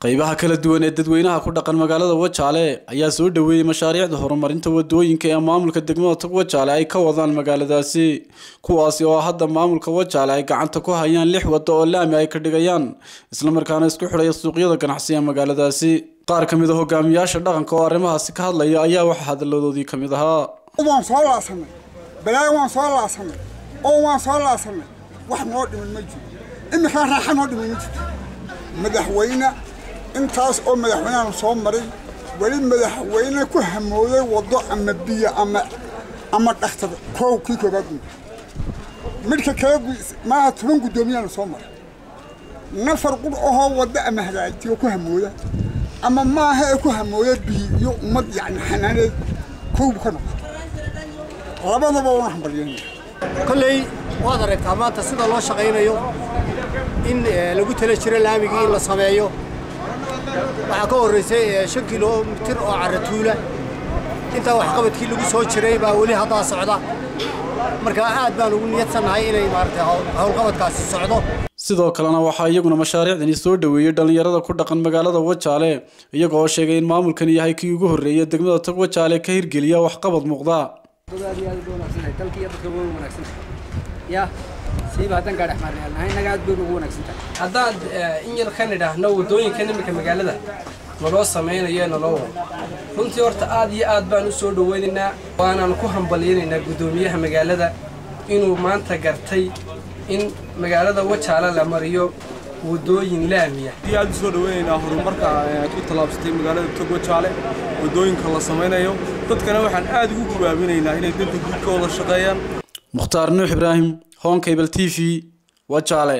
qaybaha kala duwan ee dadweynaha ku dhaqan magaalada Wajaale ayaa soo dhaweeyay mashaariicda horumarinta wadooyinka ee maamulka degmada Wajaale ay ka wadaan magaaladaasi kuwaas oo hadda maamulka Wajaale ay gacanta ku hayaan 6 wado oo laami ay ka dhigayaan isla markaana isku xidhay suuqyada ganacsiga magaaladaasi qaar kamid ah hogaamiyaasha dhaqanka oo arrimahaasi ka hadlaya ayaa wax hadaladoodii kamid ahaa waan soo laasanay balaa waan soo laasanay oo waan soo laasanay wax noo dhiman ma jiro imika raaxo noo dhiman ma jiro madaxweyne intaas oo madaxweynaha soo maray wali madaxweyne ku hamooday wado ama biyo ama dhaxtar kii koobaad midka kale ma tuban gudoomiyaha soo maray nafar qod oo wada ama hagaajiyay ku hamooda ama ma aha ku hamooda biyo umad yani xanaaneed koob ka noqdo labadaba waan xambaliyay kulay waad aragtaa maanta sida loo shaqeynayo in lagu tala jiray laamigii in la sameeyo waxa ka horeysay 5 kiiloomitir oo caratuula inta wax qabadkii lagu soo jiray baa wali hadda socda marka aad baan ugu niyadsanahay inay maartay hawl qabadkaasi socdo sidoo kalena waxa iyaguna mashaariicdan soo dhaweeyay dhalinyarada ku dhaqan magaalada Wajaale iyagoo sheegay in maamulkan yahay kii ugu horeeyay degmada Wajaale ka hirgeliya wax qabad muuqda يا سيبها تنقل أحمرنا هاي نقعد بيروقونك سنتا هذا إن الخندة نودوين كنا مكملة نروس مين يا نلوه كنت يورت آدي بانو سود ويننا وأنا نكوهم بلين إن قدوميها مقالة إنه ما أنت قرتي إن مقالة وتشالا لمريو ودوين لامية دي آدي سود وين آخر مركا كنت لابستي مقالة وتشالا ودوين خلاص مين يوم تذكرنا وحن آدي وكبابين هنا دنت كل الشقيان مختار نوح إبراهيم هون كيبل تي في Wajaale